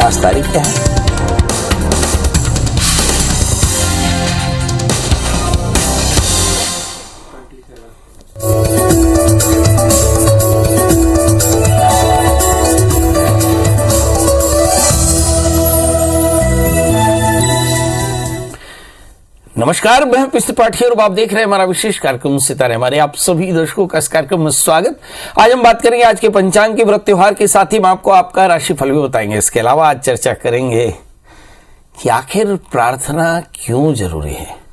आज तारीख क्या है? नमस्कार, मैं पिस्ती पाठी और आप देख रहे हैं हमारा विशेष कार्यक्रम सितारे। हमारे आप सभी दर्शकों का इस कार्यक्रम में स्वागत। आज हम बात करेंगे आज के पंचांग के व्रत त्योहार के साथ ही हम आपको आपका राशिफल भी बताएंगे। इसके अलावा आज चर्चा करेंगे कि आखिर प्रार्थना क्यों जरूरी है।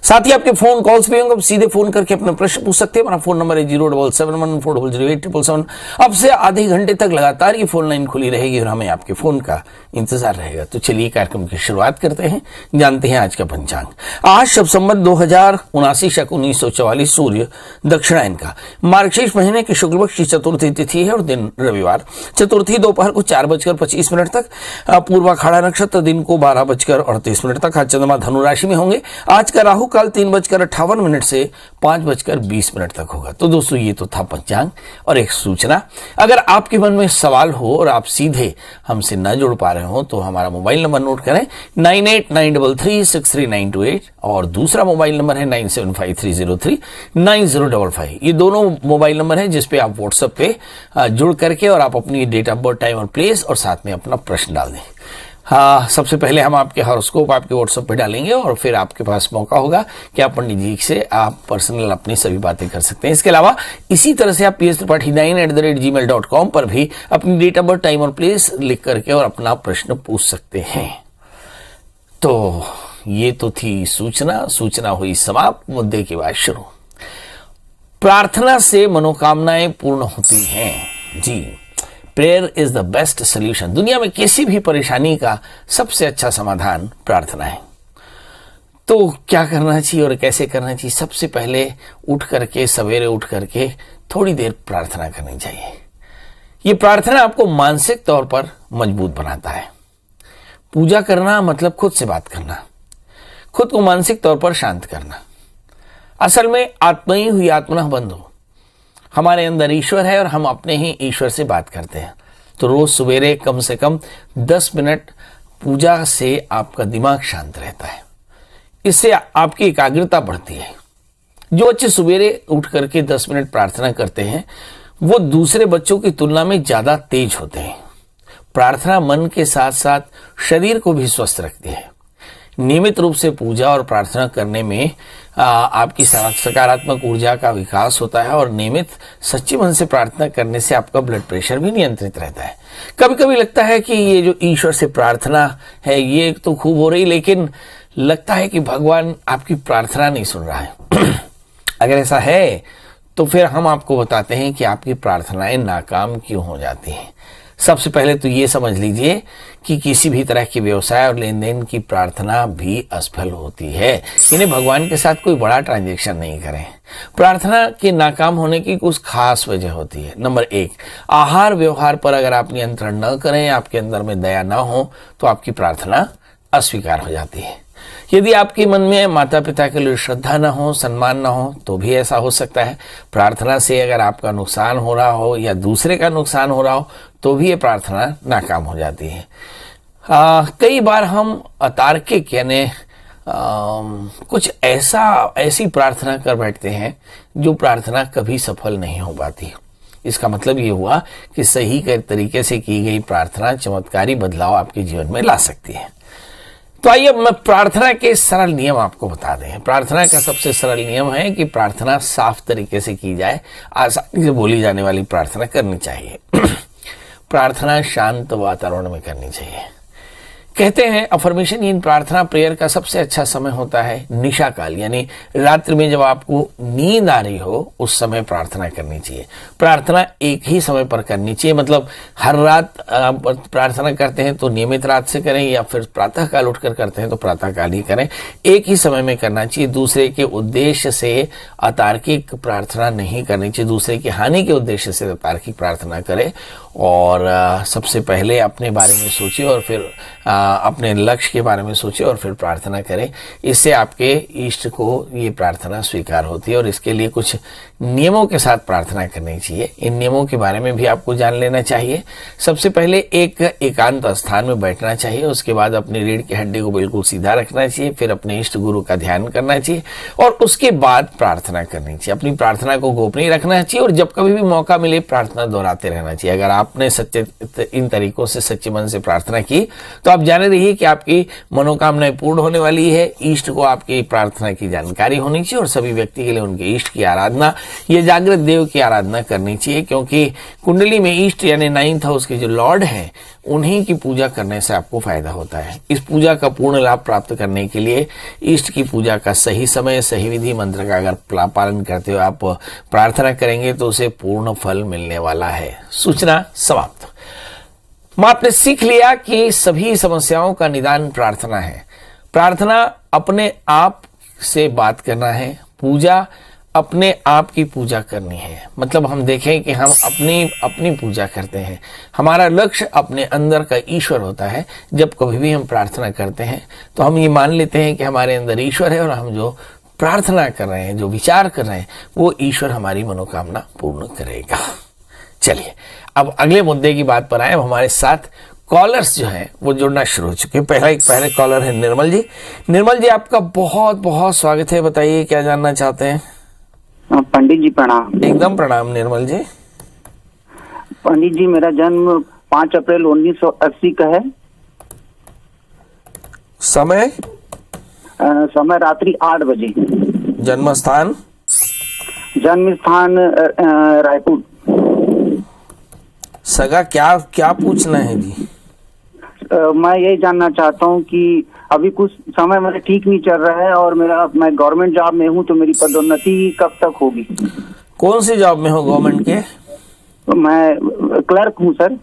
साथ ही आपके फोन कॉल्स भी होंगे, सीधे फोन करके अपने प्रश्न पूछ सकते हैं। हमारा फोन नंबर है 07714008777। अब से आधे घंटे तक लगातार ये फोन लाइन खुली रहेगी और हमें आपके फोन का इंतजार रहेगा। तो चलिए कार्यक्रम की शुरुआत करते हैं, जानते हैं आज का पंचांग। आज शब संवत 2079 शक 1944 सूर्य दक्षिणायन का मार्गशीर्ष महीने की शुक्ल पक्ष की चतुर्थी तिथि है और दिन रविवार। चतुर्थी दोपहर को 4:25 तक, पूर्वाखाड़ा नक्षत्र दिन को 12:38 तक। आज चंद्रमा धनु राशि में होंगे। आज का राहु काल 3:58 से 5:20 तक होगा। तो दोस्तों ये तो था पंचांग। और एक सूचना, अगर आपके मन में सवाल हो और आप सीधे हमसे न जुड़ पा रहे हो तो हमारा मोबाइल नंबर नोट करें 9893363928 और दूसरा मोबाइल नंबर है 9753039055। ये दोनों मोबाइल नंबर है जिसपे आप व्हाट्सएप पे जुड़ करके और आप अपनी डेट ऑफ बर्थ, टाइम और प्लेस और साथ में अपना प्रश्न डाल दें। हाँ, सबसे पहले हम आपके हॉरोस्कोप आपके व्हाट्सएप पे डालेंगे और फिर आपके पास मौका होगा कि आप पंडित जी से आप पर्सनल अपनी सभी बातें कर सकते हैं। इसके अलावा इसी तरह से आप pstripathi9@gmail.com पर भी अपनी डेट ऑफ बर्थ, टाइम और प्लेस लिख करके और अपना प्रश्न पूछ सकते हैं। तो ये तो थी सूचना हुई समाप्त। मुद्दे की बात शुरू। प्रार्थना से मनोकामनाएं पूर्ण होती हैं। जी, prayer is the best solution. दुनिया में किसी भी परेशानी का सबसे अच्छा समाधान प्रार्थना है। तो क्या करना चाहिए और कैसे करना चाहिए? सबसे पहले सवेरे उठ करके थोड़ी देर प्रार्थना करनी चाहिए। ये प्रार्थना आपको मानसिक तौर पर मजबूत बनाता है। पूजा करना मतलब खुद से बात करना, खुद को मानसिक तौर पर शांत करना। असल में आत्मयी हुई आत्मना बंधु, हमारे अंदर ईश्वर है और हम अपने ही ईश्वर से बात करते हैं। तो रोज सवेरे कम से कम 10 मिनट पूजा से आपका दिमाग शांत रहता है। इससे आपकी एकाग्रता बढ़ती है। जो बच्चे सवेरे उठ करके 10 मिनट प्रार्थना करते हैं वो दूसरे बच्चों की तुलना में ज्यादा तेज होते हैं। प्रार्थना मन के साथ साथ शरीर को भी स्वस्थ रखती है। नियमित रूप से पूजा और प्रार्थना करने में आपकी सकारात्मक ऊर्जा का विकास होता है और नियमित सच्चे मन से प्रार्थना करने से आपका ब्लड प्रेशर भी नियंत्रित रहता है। कभी कभी लगता है कि ये जो ईश्वर से प्रार्थना है ये तो खूब हो रही, लेकिन लगता है कि भगवान आपकी प्रार्थना नहीं सुन रहा है। अगर ऐसा है तो फिर हम आपको बताते हैं कि आपकी प्रार्थनाएं नाकाम क्यों हो जाती हैं। सबसे पहले तो ये समझ लीजिए कि किसी भी तरह के व्यवसाय और लेन देन की प्रार्थना भी असफल होती है। इन्हें भगवान के साथ कोई बड़ा ट्रांजैक्शन नहीं करें। प्रार्थना के नाकाम होने की कुछ खास वजह होती है। नंबर 1, आहार व्यवहार पर अगर आप नियंत्रण न करें, आपके अंदर में दया न हो तो आपकी प्रार्थना अस्वीकार हो जाती है। यदि आपके मन में माता पिता के लिए श्रद्धा न हो, सम्मान न हो तो भी ऐसा हो सकता है। प्रार्थना से अगर आपका नुकसान हो रहा हो या दूसरे का नुकसान हो रहा हो तो भी ये प्रार्थना नाकाम हो जाती है। कई बार हम अतार्किक यानी कुछ ऐसी प्रार्थना कर बैठते हैं जो प्रार्थना कभी सफल नहीं हो पाती। इसका मतलब ये हुआ कि सही तरीके से की गई प्रार्थना चमत्कारी बदलाव आपके जीवन में ला सकती है। तो आइए मैं प्रार्थना के सरल नियम आपको बता दें। प्रार्थना का सबसे सरल नियम है कि प्रार्थना साफ तरीके से की जाए, आसानी से बोली जाने वाली प्रार्थना करनी चाहिए। प्रार्थना शांत वातावरण में करनी चाहिए। कहते हैं अफर्मेशन इन प्रार्थना प्रेयर का सबसे अच्छा समय होता है निशा काल, यानी रात्रि में जब आपको नींद आ रही हो उस समय प्रार्थना करनी चाहिए। प्रार्थना एक ही समय पर करनी चाहिए, मतलब हर रात आप प्रार्थना करते हैं तो नियमित रात से करें या फिर प्रातः काल उठकर करते हैं तो प्रातः काल ही करें। एक ही समय में करना चाहिए। दूसरे के उद्देश्य से अतार्किक प्रार्थना नहीं करनी चाहिए, दूसरे की हानि के उद्देश्य से अतार्किक प्रार्थना करें और सबसे पहले अपने बारे में सोचिए और फिर अपने लक्ष्य के बारे में सोचिए और फिर प्रार्थना करें। इससे आपके इष्ट को ये प्रार्थना स्वीकार होती है और इसके लिए कुछ नियमों के साथ प्रार्थना करनी चाहिए। इन नियमों के बारे में भी आपको जान लेना चाहिए। सबसे पहले एक एकांत स्थान में बैठना चाहिए, उसके बाद अपनी रीढ़ की हड्डी को बिल्कुल सीधा रखना चाहिए, फिर अपने इष्ट गुरु का ध्यान करना चाहिए और उसके बाद प्रार्थना करनी चाहिए। अपनी प्रार्थना को गोपनीय रखना चाहिए और जब कभी भी मौका मिले प्रार्थना दोहराते रहना चाहिए। अगर आपने सच्चे इन तरीकों से सच्चे मन से प्रार्थना की तो आप जाने रहिए कि आपकी मनोकामनाएं पूर्ण होने वाली है। इष्ट को आपकी प्रार्थना की जानकारी होनी चाहिए और सभी व्यक्ति के लिए उनके इष्ट की आराधना, ये जागृत देव की आराधना करनी चाहिए, क्योंकि कुंडली में इष्ट यानी 9th हाउस के जो लॉर्ड हैं उन्हीं की पूजा करने से आपको फायदा होता है। इस पूजा का पूर्ण लाभ प्राप्त करने के लिए इष्ट की पूजा का सही समय, सही विधि, मंत्र का अगर पालन करते हुए आप प्रार्थना करेंगे तो उसे पूर्ण फल मिलने वाला है। सूचना समाप्त। आपने सीख लिया कि सभी समस्याओं का निदान प्रार्थना है। प्रार्थना अपने आप से बात करना है, पूजा अपने आप की पूजा करनी है। मतलब हम देखें कि हम अपनी पूजा करते हैं। हमारा लक्ष्य अपने अंदर का ईश्वर होता है। जब कभी भी हम प्रार्थना करते हैं तो हम ये मान लेते हैं कि हमारे अंदर ईश्वर है और हम जो प्रार्थना कर रहे हैं, जो विचार कर रहे हैं, वो ईश्वर हमारी मनोकामना पूर्ण करेगा। चलिए अब अगले मुद्दे की बात पर आए। हमारे साथ कॉलर्स जो हैं वो जुड़ना शुरू हो चुके हैं। पहले कॉलर है निर्मल जी। निर्मल जी, आपका बहुत बहुत स्वागत है। बताइए क्या जानना चाहते हैं। पंडित जी प्रणाम। एकदम प्रणाम निर्मल जी। पंडित जी, मेरा जन्म 5 अप्रैल 1980 का है। समय रात्रि 8 बजे। जन्म स्थान रायपुर। सगा क्या पूछना है जी? मैं यही जानना चाहता हूँ कि अभी कुछ समय मेरा ठीक नहीं चल रहा है और मैं गवर्नमेंट जॉब में हूँ, तो मेरी पदोन्नति कब तक होगी? कौन सी जॉब में हो गवर्नमेंट के? मैं क्लर्क हूँ सर।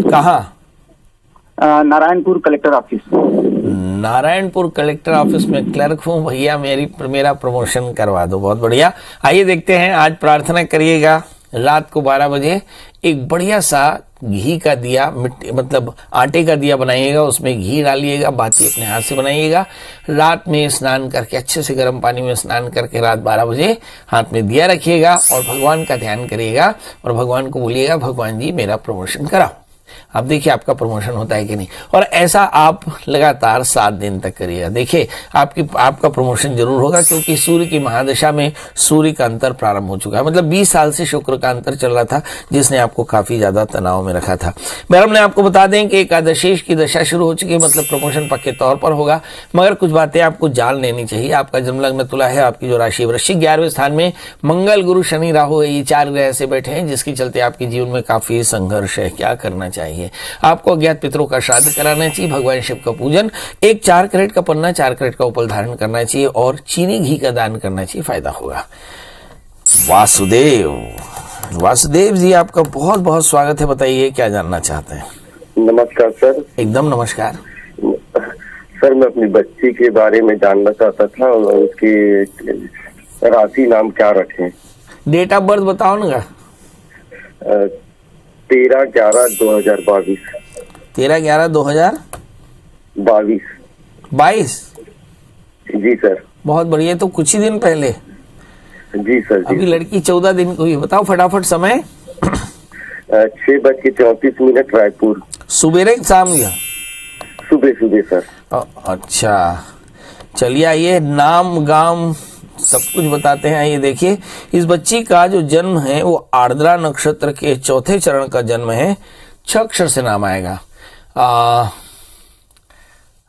कहाँ? Narayanpur collector office. Narayanpur collector office में क्लर्क हूँ भैया, मेरा प्रमोशन करवा दो। बहुत बढ़िया। आइए देखते हैं। आज प्रार्थना करिएगा रात को 12 बजे एक बढ़िया सा घी का दिया, मतलब आटे का दिया बनाइएगा, उसमें घी डालिएगा, बाती अपने हाथ से बनाइएगा। रात में स्नान करके, अच्छे से गर्म पानी में स्नान करके रात 12 बजे हाथ में दिया रखिएगा और भगवान का ध्यान करिएगा और भगवान को बोलिएगा, भगवान जी मेरा प्रमोशन कराओ। आप देखिए आपका प्रमोशन होता है कि नहीं। और ऐसा आप लगातार 7 दिन तक करिएगा। देखिए आपका प्रमोशन जरूर होगा, क्योंकि सूर्य की महादशा में सूर्य का अंतर प्रारंभ हो चुका है। मतलब 20 साल से शुक्र का अंतर चल रहा था, जिसने आपको काफी ज्यादा तनाव में रखा था। मैडम ने आपको बता दें कि एकादशेष की दशा शुरू हो चुकी है, मतलब प्रमोशन पक्के तौर पर होगा। मगर कुछ बातें आपको जान लेनी चाहिए। आपका जन्म लग्न तुला है, आपकी जो राशि वृश्चिक, 11वें स्थान में मंगल, गुरु, शनि, राहु है। ये 4 ग्रह ऐसे बैठे हैं जिसके चलते आपके जीवन में काफी संघर्ष है। क्या करना चाहिए? आपको अज्ञात पितरों का श्राद्ध कराना चाहिए, भगवान शिव का पूजन, एक 4 कैरेट का पन्ना, 4 कैरेट का उपल धारण करना चाहिए और चीनी घी का दान करना चाहिए, फायदा होगा। वासुदेव जी, आपका बहुत बहुत स्वागत है। बताइए क्या जानना चाहते हैं। नमस्कार सर। एकदम नमस्कार सर, मैं अपनी बच्ची के बारे में जानना चाहता था और उसकी राशि नाम क्या रखें। डेट ऑफ बर्थ बताओ ना। 13/11/2022। 13/11/2022। जी सर। बहुत बढ़िया। तो कुछ ही दिन पहले। जी सर। अभी लड़की 14 दिन को हुई। बताओ फटाफट समय। 6:34 रायपुर। सुबेरे शाम या सुबह सर। अच्छा चलिए, आइए नाम गांव सब कुछ बताते हैं। ये देखिए, इस बच्ची का जो जन्म है वो आर्द्रा नक्षत्र के 4थे चरण का जन्म है। 6 अक्षर से नाम आएगा।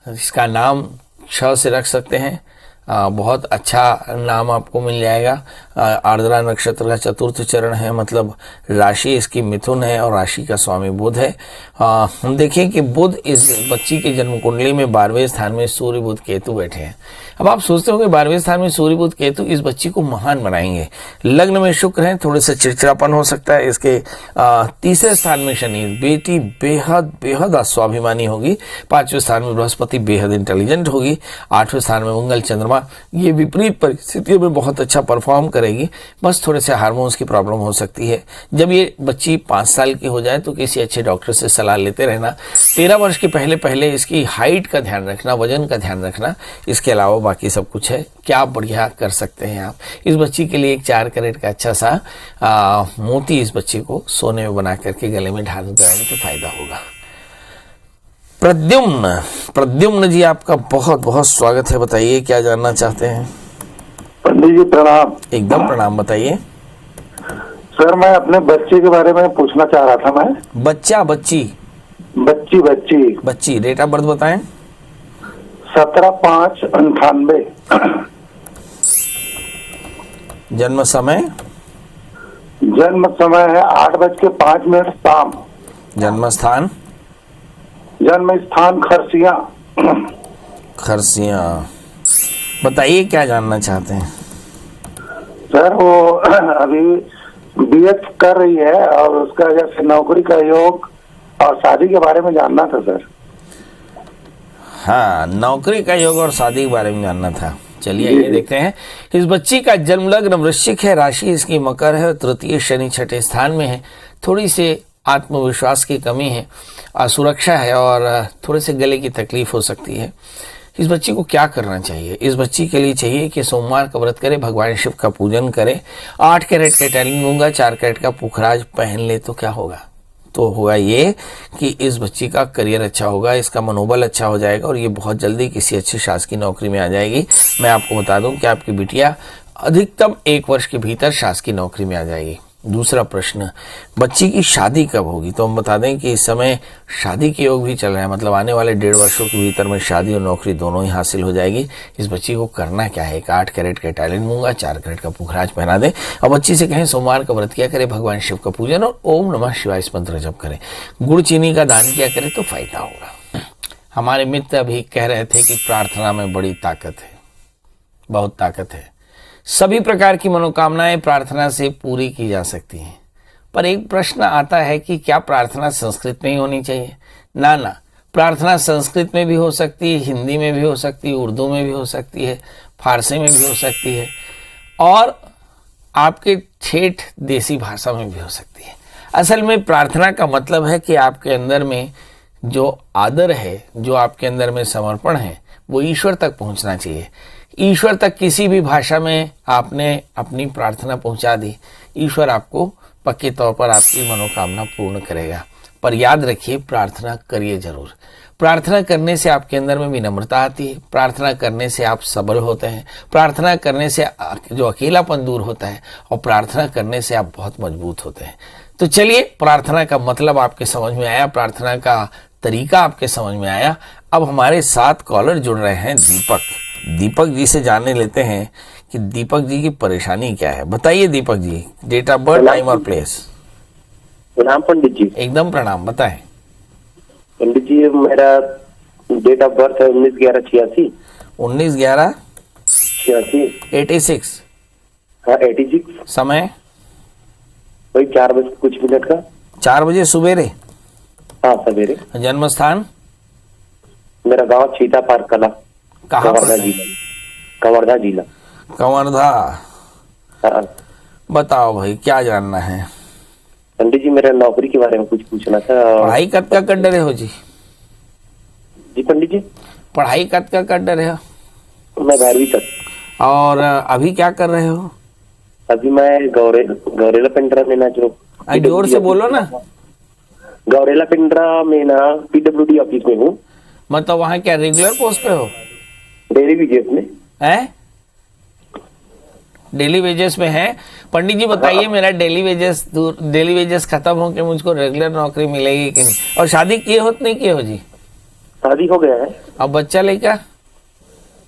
इसका नाम 6 से रख सकते हैं। बहुत अच्छा नाम आपको मिल जाएगा। आर्द्रा नक्षत्र का 4th चरण है, मतलब राशि इसकी मिथुन है और राशि का स्वामी बुध है। हम देखें कि बुध इस बच्ची के जन्म कुंडली में 12वें स्थान में सूर्य, बुध, केतु बैठे हैं। अब आप सोचते होंगे 12वें स्थान में सूर्य बुध केतु इस बच्ची को महान बनाएंगे। लग्न में शुक्र है, थोड़े से चिड़चिड़ापन हो सकता है। इसके तीसरे स्थान में शनि, बेटी बेहद बेहद स्वाभिमानी होगी। 5वें स्थान में बृहस्पति बेहद इंटेलिजेंट होगी। 8वें स्थान में मंगल चंद्रमा, ये विपरीत परिस्थितियों में बहुत अच्छा परफॉर्म करेगी। बस थोड़े से हार्मोन्स की प्रॉब्लम हो सकती है। जब ये बच्ची 5 साल की हो जाए तो किसी अच्छे डॉक्टर से सलाह लेते रहना। 13 वर्ष के पहले इसकी हाइट का ध्यान रखना, वजन का ध्यान रखना। इसके अलावा बाकी सब कुछ है। क्या बढ़िया कर सकते हैं आप इस बच्ची के लिए? एक 4 कैरेट का अच्छा सा मोती इस बच्चे को सोने में बना करके गले में धारण कराने पे फायदा होगा। प्रद्युम्न जी, आपका बहुत बहुत स्वागत है। बताइए क्या जानना चाहते हैं? पंडित जी प्रणाम। एकदम प्रणाम, बताइए। सर मैं अपने बच्चे के बारे में पूछना चाह रहा था। मैं बच्ची डेट ऑफ बर्थ बताएं। 17/5/98। जन्म समय है 8:05 शाम। जन्म स्थान खरसिया। बताइए क्या जानना चाहते हैं? सर वो अभी बीएड कर रही है और उसका जैसे नौकरी का योग और शादी के बारे में जानना था सर। हाँ, नौकरी का योग और शादी के बारे में जानना था। चलिए ये देखते हैं। इस बच्ची का जन्म लग्न वृश्चिक है, राशि इसकी मकर है, तृतीय शनि 6ठे स्थान में है। थोड़ी सी आत्मविश्वास की कमी है, असुरक्षा है और थोड़े से गले की तकलीफ हो सकती है। इस बच्ची को क्या करना चाहिए? इस बच्ची के लिए चाहिए कि सोमवार का व्रत करे, भगवान शिव का पूजन करे, 8 कैरेट का टैलिंग लूंगा, 4 कैरेट का पुखराज पहन ले तो क्या होगा? तो होगा ये कि इस बच्ची का करियर अच्छा होगा, इसका मनोबल अच्छा हो जाएगा और ये बहुत जल्दी किसी अच्छी शासकीय नौकरी में आ जाएगी। मैं आपको बता दूं कि आपकी बिटिया अधिकतम 1 वर्ष के भीतर शासकीय नौकरी में आ जाएगी। दूसरा प्रश्न, बच्ची की शादी कब होगी? तो हम बता दें कि इस समय शादी के योग भी चल रहे हैं, मतलब आने वाले 1.5 वर्षों के भीतर में शादी और नौकरी दोनों ही हासिल हो जाएगी। इस बच्ची को करना क्या है? 8 कैरेट का टैलेंट मूंगा, 4 कैरेट का पुखराज पहना दे और बच्ची से कहें सोमवार का व्रत किया करे, भगवान शिव का पूजन और ओम नमः शिवाय इस मंत्र जप करें, गुड़ चीनी का दान किया करे तो फायदा होगा। हमारे मित्र अभी कह रहे थे कि प्रार्थना में बड़ी ताकत है, बहुत ताकत है। सभी प्रकार की मनोकामनाएं प्रार्थना से पूरी की जा सकती हैं, पर एक प्रश्न आता है कि क्या प्रार्थना संस्कृत में ही होनी चाहिए? ना, प्रार्थना संस्कृत में भी हो सकती है, हिंदी में भी हो सकती है, उर्दू में भी हो सकती है, फारसी में भी हो सकती है और आपके ठेठ देसी भाषा में भी हो सकती है। असल में प्रार्थना का मतलब है कि आपके अंदर में जो आदर है, जो आपके अंदर में समर्पण है, वो ईश्वर तक पहुंचना चाहिए। ईश्वर तक किसी भी भाषा में आपने अपनी प्रार्थना पहुंचा दी, ईश्वर आपको पक्के तौर पर आपकी मनोकामना पूर्ण करेगा। पर याद रखिए, प्रार्थना करिए जरूर। प्रार्थना करने से आपके अंदर में विनम्रता आती है, प्रार्थना करने से आप सबल होते हैं, प्रार्थना करने से जो अकेलापन दूर होता है और प्रार्थना करने से आप बहुत मजबूत होते हैं। तो चलिए, प्रार्थना का मतलब आपके समझ में आया, प्रार्थना का तरीका आपके समझ में आया। अब हमारे साथ कॉलर जुड़ रहे हैं दीपक जी से जानने लेते हैं कि दीपक जी की परेशानी क्या है। बताइए Deepak ji, date of birth, time और प्लेस। प्रणाम पंडित जी। एकदम प्रणाम, बताएं। पंडित जी मेरा डेट ऑफ बर्थ है 19/11/86। 19/11/86। 86। हाँ 86। समय वही 4:00 का। 4 बजे सवेरे? हाँ सवेरे। जन्म स्थान? मेरा गांव छीता पार कला, कहाँ? कवर्धा जिला। कवर्धा। हाँ। बताओ भाई, क्या जानना है? पंडित जी मेरा नौकरी के बारे में कुछ पूछना था। पढ़ाई कब का कर रहे हो जी? जी पंडित जी, पढ़ाई कब का कर रहे हो? मैं 12वीं तक। और अभी क्या कर रहे हो? अभी मैं गौरेला पिंडरा में ना, जो जोर से बोलो ना। गौरेला पिंडरा में ना PWD ऑफिस में हूँ। मतलब वहाँ क्या रेगुलर पोस्ट पे हो? डेली वेजेस में है? डेली वेजेस में है। पंडित जी बताइए, मेरा डेली वेजेस खत्म हो के मुझको रेगुलर नौकरी मिलेगी कि नहीं? और शादी किए हो नहीं किए हो जी? शादी हो गया है। अब बच्चा लेकर?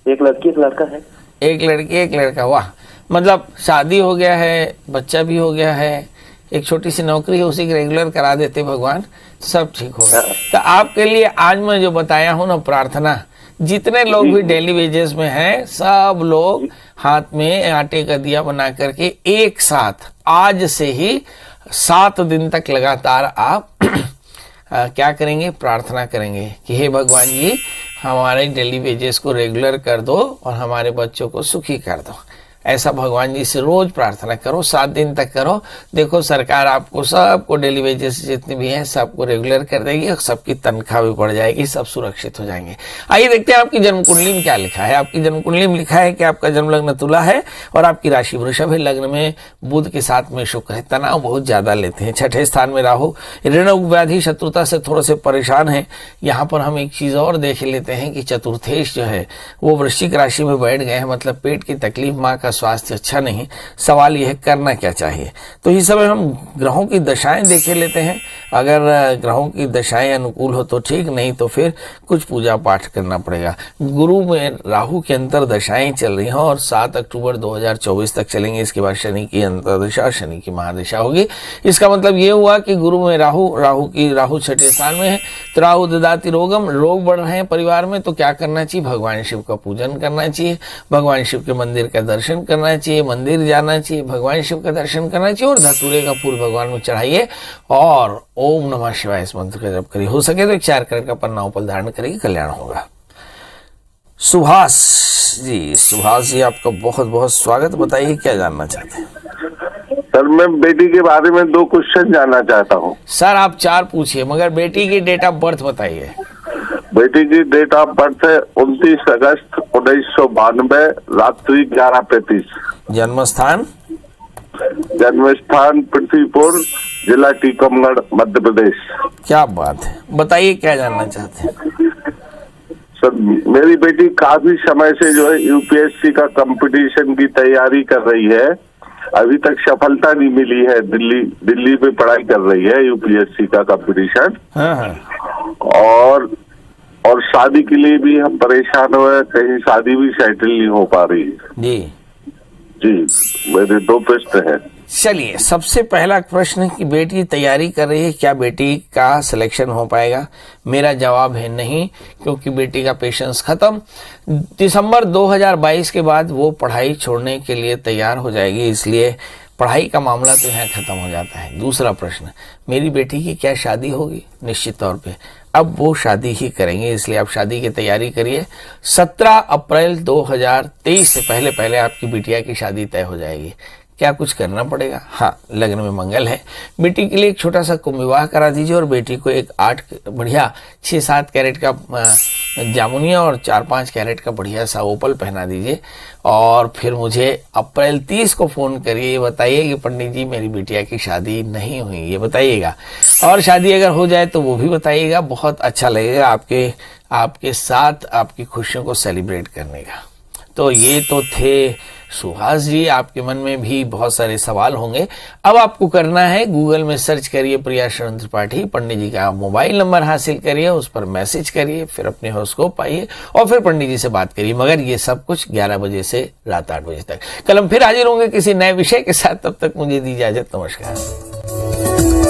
एक लड़की एक लड़का है। एक लड़की एक लड़का, वाह। मतलब शादी हो गया है, बच्चा भी हो गया है, एक छोटी सी नौकरी है, उसी की रेगुलर करा देते भगवान, सब ठीक होगा। तो आपके लिए आज मैं जो बताया हूँ ना प्रार्थना, जितने लोग भी डेली वेजेस में हैं, सब लोग हाथ में आटे का दिया बना करके एक साथ आज से ही 7 दिन तक लगातार आप क्या करेंगे, प्रार्थना करेंगे कि हे भगवान जी हमारे डेली वेजेस को रेगुलर कर दो और हमारे बच्चों को सुखी कर दो। ऐसा भगवान जी से रोज प्रार्थना करो, 7 दिन तक करो। देखो सरकार आपको सबको डेली वेजेस जितने भी हैं सबको रेगुलर कर देगी और सबकी तनख्वाह भी बढ़ जाएगी, सब सुरक्षित हो जाएंगे। आइए देखते हैं आपकी जन्म कुंडली में क्या लिखा है। आपकी जन्म कुंडली में लिखा है कि आपका जन्म लग्न तुला है और आपकी राशि वृषभ है। लग्न में बुध के साथ में शुक्र है। तनाव बहुत ज्यादा लेते हैं। 6ठे स्थान में राहु, ऋण व्याधि शत्रुता से थोड़े से परेशान है। यहाँ पर हम एक चीज और देख लेते हैं कि चतुर्थेश जो है वो वृश्चिक राशि में बैठ गए हैं, मतलब पेट की तकलीफ, माँ का स्वास्थ्य अच्छा नहीं। सवाल यह है करना क्या चाहिए। तो इस समय हम ग्रहों की दशाएं देखे लेते हैं। अगर ग्रहों की दशाएं अनुकूल हो तो ठीक, नहीं तो फिर कुछ पूजा पाठ करना पड़ेगा। गुरु में राहु की अंतर दशाएं चल रही हैं और 7 अक्टूबर 2024 तक चलेंगे। इसके बाद शनि की अंतर्दशा, शनि की महादशा होगी। इसका मतलब ये हुआ कि गुरु में राहु 6ठे स्थान में है। तो राहु ददाति रोगम, रोग बढ़ रहे हैं परिवार में, तो क्या करना चाहिए, भगवान शिव का पूजन करना चाहिए, भगवान शिव के मंदिर का दर्शन करना चाहिए, मंदिर जाना चाहिए, भगवान शिव का दर्शन करना चाहिए और धतूरे का फूल भगवान में चढ़ाइए और ओम नमः शिवाय इस मंत्र का जप करिए। हो सके तो एक 4 कलर का पन्ना ऊपर धारण करिए, कल्याण होगा। सुभाष जी आपका बहुत बहुत स्वागत। बताइए क्या जानना चाहते हैं। सर मैं बेटी के बारे में 2 क्वेश्चन जानना चाहता हूँ। सर आप 4 पूछिए, मगर बेटी की डेट ऑफ बर्थ बताइए। बेटी की डेट ऑफ बर्थ है 29 अगस्त 1992, रात्रि 11:35। जन्म स्थान पृथ्वीपुर, जिला टीकमगढ़, मध्य प्रदेश। क्या बात है, बताइए क्या जानना चाहते हैं। सर मेरी बेटी काफी समय से जो है यूपीएससी का कंपटीशन की तैयारी कर रही है। अभी तक सफलता नहीं मिली है। दिल्ली में पढ़ाई कर रही है यूपीएससी का कंपटीशन। और शादी के लिए भी हम परेशान हुए, कहीं शादी भी सेटल नहीं हो पा रही है। जी मेरे 2 प्रश्न हैं। चलिए, सबसे पहला प्रश्न कि बेटी तैयारी कर रही है, क्या बेटी का सिलेक्शन हो पाएगा? मेरा जवाब है नहीं, क्योंकि बेटी का पेशेंस खत्म। दिसंबर 2022 के बाद वो पढ़ाई छोड़ने के लिए तैयार हो जाएगी, इसलिए पढ़ाई का मामला तो यहाँ खत्म हो जाता है। दूसरा प्रश्न, मेरी बेटी की क्या शादी होगी? निश्चित तौर पे अब वो शादी ही करेंगे, इसलिए आप शादी की तैयारी करिए। 17 अप्रैल 2023 से पहले आपकी बिटिया की शादी तय हो जाएगी। क्या कुछ करना पड़ेगा? हाँ, लग्न में मंगल है। बेटी के लिए एक छोटा सा कुंभ विवाह करा दीजिए और बेटी को एक 6-7 कैरेट का जामुनिया और 4-5 कैरेट का बढ़िया सा ओपल पहना दीजिए और फिर मुझे अप्रैल 30 को फोन करिए। ये बताइए कि पंडित जी मेरी बिटिया की शादी नहीं हुई, ये बताइएगा। और शादी अगर हो जाए तो वो भी बताइएगा, बहुत अच्छा लगेगा आपके साथ आपकी खुशियों को सेलिब्रेट करने का। तो ये तो थे सुहास जी। आपके मन में भी बहुत सारे सवाल होंगे। अब आपको करना है, गूगल में सर्च करिए प्रिया शरण त्रिपाठी, पंडित जी का मोबाइल नंबर हासिल करिए, उस पर मैसेज करिए, फिर अपने हॉरोस्कोप पाइए और फिर पंडित जी से बात करिए। मगर ये सब कुछ 11 बजे से रात 8 बजे तक। कल हम फिर हाजिर होंगे किसी नए विषय के साथ। तब तक मुझे दी इजाजत। नमस्कार।